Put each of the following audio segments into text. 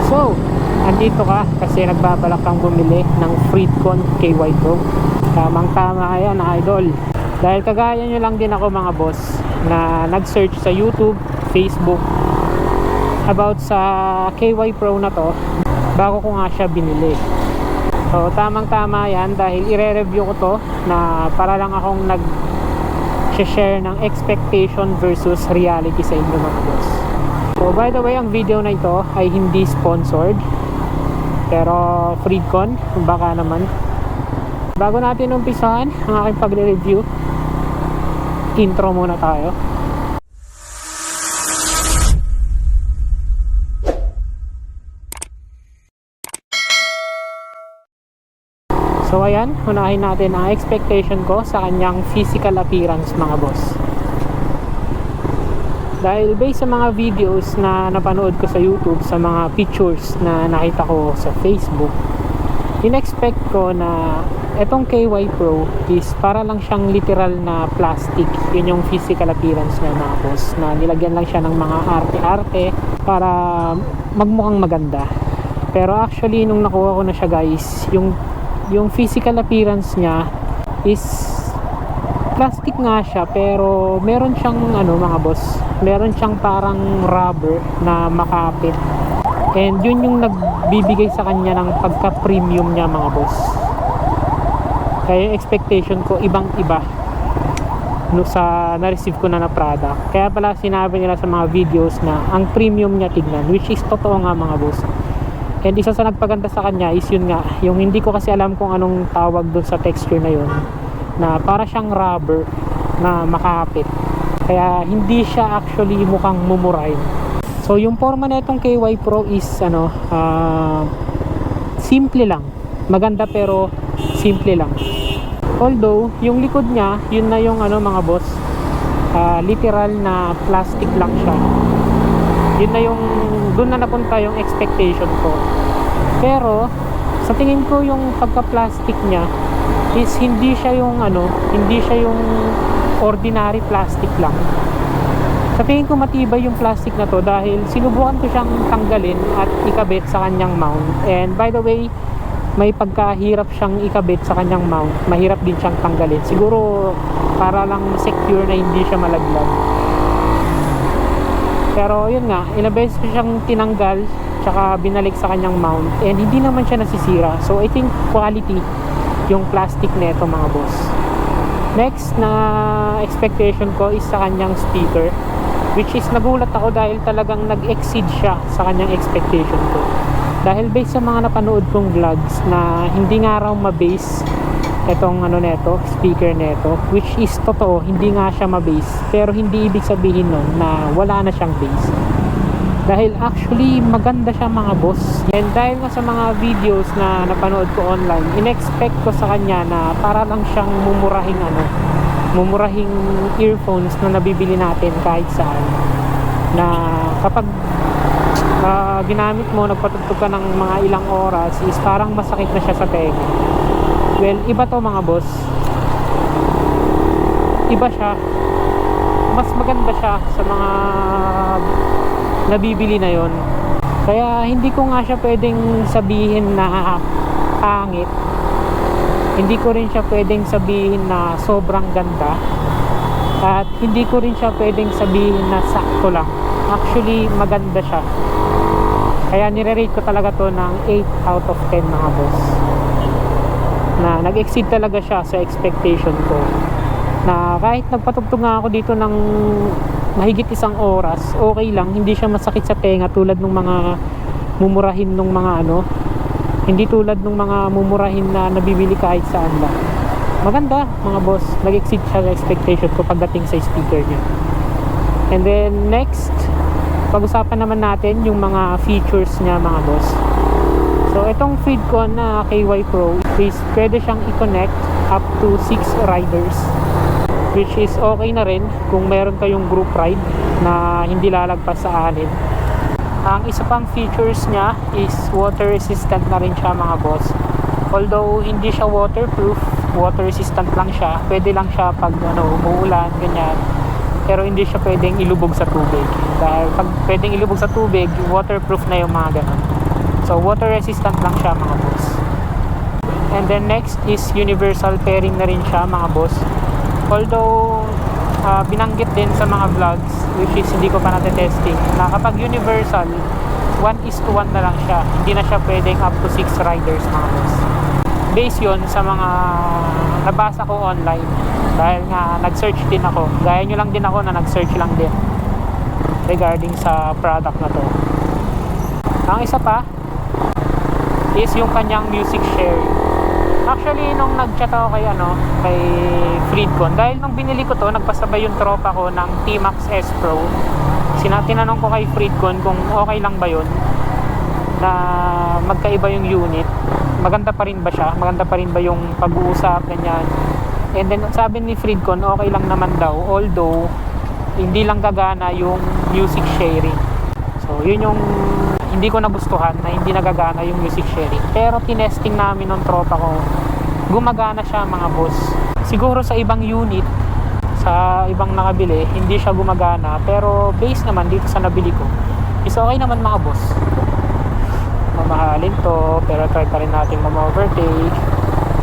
So, andito ka kasi nagbabalak kang bumili ng Freedcon KY Pro. Tamang tama yan, idol. Dahil kagaya nyo lang din ako mga boss na nag-search sa YouTube, Facebook about sa KY Pro na to bago ko nga siya binili. So tamang tama yan dahil i-review ko to na para lang akong nag-share ng expectation versus reality sa inyo mga boss. So by the way, ang video na ito ay hindi sponsored, pero Freedcon, baka naman. Bago natin umpisahan ang aking pagre-review, intro muna tayo. So ayan, unahin natin ang expectation ko sa kanyang physical appearance mga boss. Dahil based sa mga videos na napanood ko sa YouTube, sa mga pictures na nakita ko sa Facebook, in-expect ko na etong KY Pro is para lang siyang literal na plastic. Yun yung physical appearance niya mga boss, na nilagyan lang siya ng mga arte-arte para magmukhang maganda. Pero actually nung nakuha ko na siya guys, yung physical appearance niya is plastic nga siya, pero meron siyang mga boss, meron siyang parang rubber na makapit, and yun yung nagbibigay sa kanya ng pagka-premium niya mga boss. Kaya yung expectation ko ibang iba no, sa na-receive ko na product. Kaya pala sinabi nila sa mga videos na ang premium niya tignan, which is totoo nga mga boss. And isa sa nagpaganda sa kanya is yun nga, yung hindi ko kasi alam kung anong tawag doon sa texture na yun, na para siyang rubber na makapit. Kaya hindi siya actually mukhang mumurahin. So yung forma na itong KY Pro is simple lang. Maganda pero simple lang. Although yung likod niya, yun na yung mga boss, literal na plastic lang siya. Yun na yung doon na napunta yung expectation ko. Pero sa tingin ko yung pagka-plastic niya is hindi siya yung ordinary plastic lang. Sa tingin ko matibay yung plastic na to dahil sinubukan ko siyang tanggalin at ikabit sa kanyang mount. And by the way, may pagkahirap siyang ikabit sa kanyang mount, mahirap din siyang tanggalin. Siguro para lang secure na hindi siya malaglag. Pero yun nga, ilang beses ko siyang tinanggal tsaka binalik sa kanyang mount, and hindi naman siya nasisira. So I think quality yung plastic nito mga boss. Next na expectation ko is sa kanyang speaker, which is nagulat ako dahil talagang nag-exceed siya sa kanyang expectation ko. Dahil based sa mga napanood kong vlogs na hindi nga raw ma-bass etong neto, speaker neto, which is totoo, hindi nga siya ma-bass, pero hindi ibig sabihin nun na wala na siyang bass. Dahil actually maganda siya mga boss. And dahil nga sa mga videos na napanood ko online, in-expect ko sa kanya na para lang siyang mumurahing earphones na nabibili natin kahit saan, na kapag ginamit mo, nagpatugtog ka ng mga ilang oras, is parang masakit na siya sa tenga. Well, iba to mga boss. Iba siya. Mas maganda siya sa mga nabibili na yon. Kaya hindi ko nga siya pwedeng sabihin na pangit. Hindi ko rin siya pwedeng sabihin na sobrang ganda. At hindi ko rin siya pwedeng sabihin na sakto lang. Actually, maganda siya. Kaya nire-rate ko talaga to ng 8 out of 10 mga boss. Na nag-exceed talaga siya sa expectation ko. Na kahit nagpatugtog nga ako dito ng mahigit isang oras, okay lang, hindi siya masakit sa tenga tulad ng mga mumurahin ng mga hindi tulad ng mga mumurahin na nabibili kahit saan lang. Maganda mga boss, nag-exceed siya sa expectation ko pagdating sa speaker niya. And then next, pag-usapan naman natin yung mga features niya mga boss. So itong Freedcon na KY Pro is pwede siyang i-connect up to 6 riders, which is okay na rin kung meron kayong group ride na hindi lalagpas sa 6. Ang isa pang features niya is water resistant na rin siya mga boss. Although hindi siya waterproof, water resistant lang siya. Pwede lang siya pag umuulan, ganyan. Pero hindi siya pwedeng ilubog sa tubig. Dahil pag pwedeng ilubog sa tubig, waterproof na yung mga ganun. So water resistant lang siya mga boss. And then next is universal fairing na rin siya mga boss. Although binanggit din sa mga vlogs, which is hindi ko pa natetesting, na kapag universal 1:1 na lang siya, hindi na siya pwedeng up to 6 riders mga boss. Base yun sa mga nabasa ko online, dahil nga nag-search din ako, gaya nyo lang din ako na nag-search lang din regarding sa product na to. Ang isa pa is yung kanyang music share. Actually nung nag-chat ako kay Freedcon, dahil nung binili ko to, nagpasabay yung tropa ko ng T-Max S Pro. Tinanong ko kay Freedcon kung okay lang ba yun na magkaiba yung unit, maganda pa rin ba siya, maganda pa rin ba yung pag-uusap, ganyan. And then sabi ni Freedcon okay lang naman daw, although hindi lang gagana yung music sharing. So yun yung hindi ko nagustuhan, na hindi nagagana yung music sharing. Pero tinesting namin ng tropa ko, gumagana siya mga boss. Siguro sa ibang unit, sa ibang nakabili, hindi siya gumagana, pero base naman dito sa nabili ko is okay naman mga boss. Mamahalin to, pero try pa rin natin ma-overtake.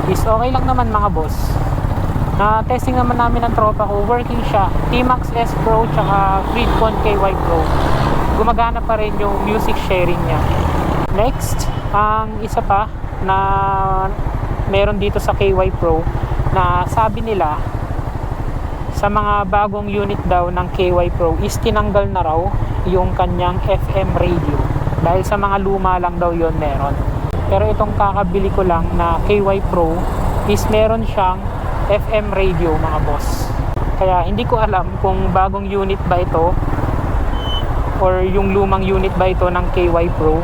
Is okay lang naman mga boss. Na testing naman namin ng tropa ko, working siya. T-Max S Pro tsaka Freedcon KY Pro, gumagana pa rin yung music sharing niya. Next, ang isa pa na meron dito sa KY Pro, na sabi nila sa mga bagong unit daw ng KY Pro is tinanggal na raw yung kanyang FM radio, dahil sa mga luma lang daw yon meron. Pero itong kakabili ko lang na KY Pro is meron siyang FM radio mga boss. Kaya hindi ko alam kung bagong unit ba ito or yung lumang unit ba ito ng KY Pro.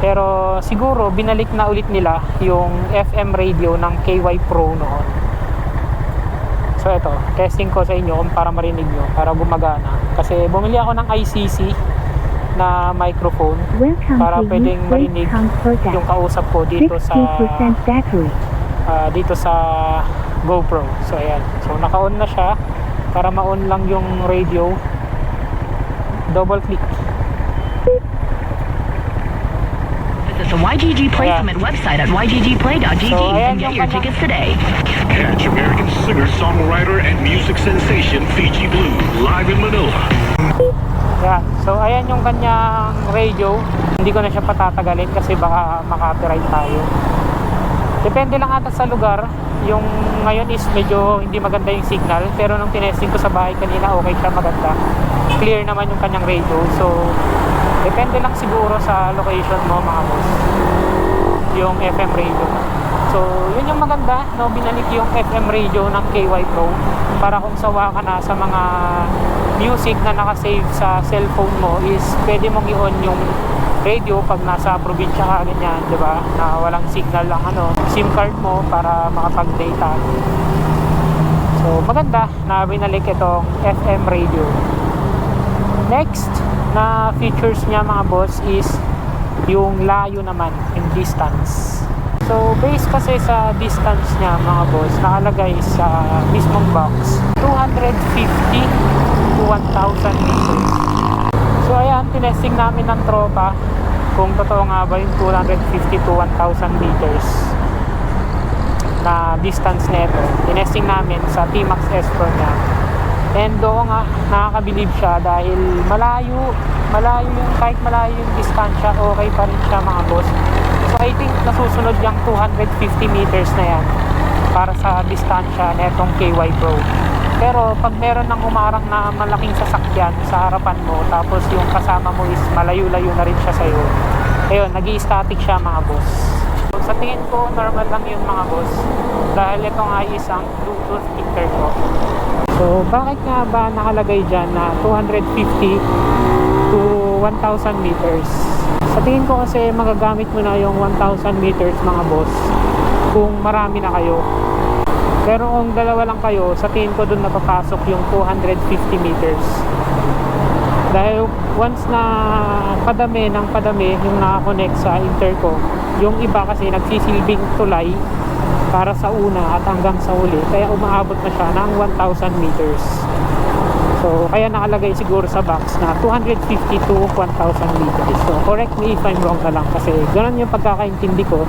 Pero siguro binalik na ulit nila yung FM radio ng KY Pro noon. So ito, testing ko sa inyo kung para marinig nyo, para gumagana. Kasi bumili ako ng ICC na microphone para pwedeng marinig yung kausap ko dito sa GoPro. So ayan, so naka-on na siya. Para ma-on lang yung radio, double click. Visit the YGG Play Summit website at yggplay.gg and get your tickets today. Catch American singer-songwriter and music sensation Fiji Blue live in Manila. Yeah, so ayan yung kanyang radio. Hindi ko na siya patatagalin kasi baka makapiright tayo. Depende lang ata sa lugar. Yung ngayon is medyo hindi maganda yung signal, pero nung tinesting ko sa bahay kanina, okay siya, maganda. Clear naman yung kanyang radio. So depende lang siguro sa location mo mga boss, yung FM radio. So yun yung maganda, no, binalik yung FM radio ng KY Pro para kung sawa ka na sa mga music na nakasave sa cellphone mo, is pwede mong i-on yung radio pag nasa probinsya ka, ganyan, di ba, na walang signal lang SIM card mo para makapag-data. So maganda na binalik itong FM radio. Next na features niya mga boss is yung layo naman, yung distance. So based kasi sa distance niya mga boss, nakalagay sa mismong box 250 to 1,000 meters. So ayan, tinesting namin ng tropa kung totoo nga ba yung 250 to 1,000 meters na distance nito. Tinesting namin sa T-Max S Pro niya. And doon nga, nakakabilib siya dahil malayo yung, kahit malayo yung distansya, okay pa rin siya mga boss. So I think nasusunod yung 250 meters na yan para sa distansya netong KY Pro. Pero pag meron ng umarang na malaking sasakyan sa harapan mo, tapos yung kasama mo is malayo-layo na rin siya sa'yo, ayun, nag-i-static siya mga boss. So sa tingin ko, normal lang yun mga boss, dahil ito nga isang Bluetooth intercom. So bakit nga ba nakalagay dyan na 250 to 1,000 meters? Sa tingin ko kasi magagamit mo na yung 1,000 meters mga boss kung marami na kayo. Pero kung dalawa lang kayo, sa tingin ko dun napapasok yung 250 meters. Dahil once na padami ng padami yung nakakonect sa intercom, yung iba kasi nagsisilbing tulay para sa una at hanggang sa uli, kaya umaabot na siya ng 1,000 meters. So So, kaya nakalagay siguro sa box na 250 to 1,000 liters. So, correct me if I'm wrong na lang kasi ganun yung pagkakaintindi ko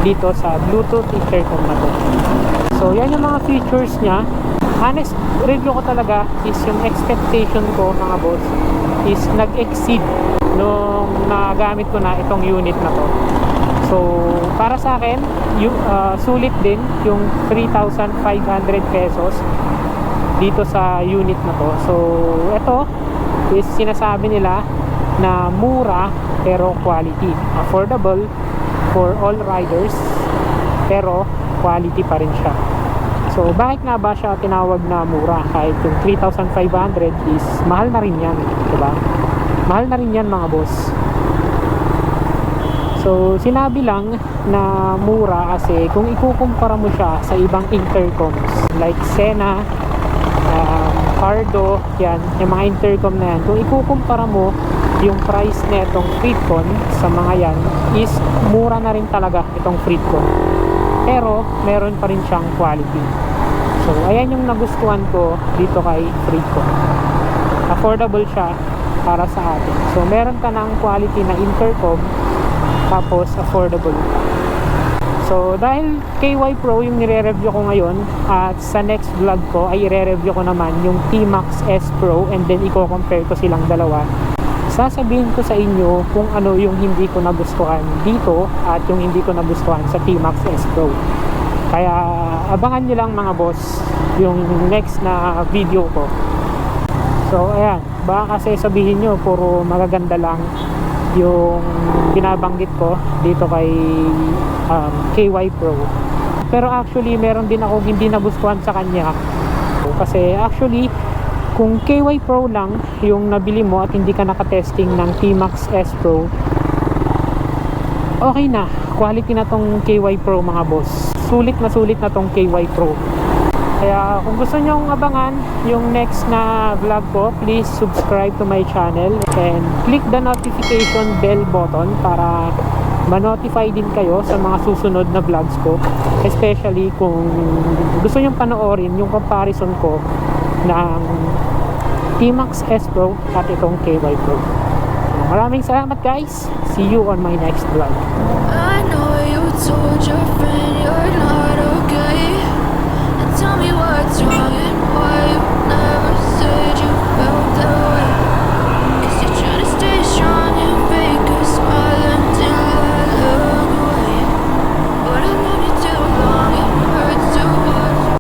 dito sa Bluetooth intercom na to. So, yan yung mga features niya. Honest review ko talaga is yung expectation ko mga boss is nag-exceed nung nagamit ko na itong unit na to. So, para sa akin, sulit din yung 3,500 pesos dito sa unit na to. So, ito is sinasabi nila na mura pero quality. Affordable for all riders pero quality pa rin siya. So, bakit nga ba siya tinawag na mura? Kahit yung 3,500 is mahal na rin yan, diba? Mahal na rin yan mga boss. So, sinabi lang na mura kasi kung ikukumpara mo siya sa ibang intercoms like Sena, Cardo, yan, yung mga intercom na yan, kung ikukumpara mo yung price na itong Freedcon sa mga yan is mura na rin talaga itong Freedcon, pero meron pa rin siyang quality. So ayan yung nagustuhan ko dito kay Freedcon, affordable siya para sa atin. So meron ka ng quality na intercom tapos affordable pa. So, dahil KY Pro yung nire-review ko ngayon at sa next vlog ko ay i-re-review ko naman yung T-Max S Pro and then i-compare ko silang dalawa. Sasabihin ko sa inyo kung ano yung hindi ko nagustuhan dito at yung hindi ko nagustuhan sa T-Max S Pro. Kaya abangan nyo lang mga boss yung next na video ko. So, ayan. Baka kasi sabihin nyo puro magaganda lang yung binabanggit ko dito kay KY Pro, pero actually meron din ako hindi nagustuhan sa kanya kasi actually kung KY Pro lang yung nabili mo at hindi ka nakatesting ng T-Max S Pro, okay na, quality na tong KY Pro mga boss, sulit na tong KY Pro. Kaya kung gusto nyong abangan yung next na vlog ko, please subscribe to my channel and click the notification bell button para ma-notify din kayo sa mga susunod na vlogs ko, especially kung gusto nyong panoorin yung comparison ko ng T-Max S Pro at itong KY Pro. Maraming salamat guys, see you on my next vlog. I know you told your friend you're not okay. And tell me what's wrong.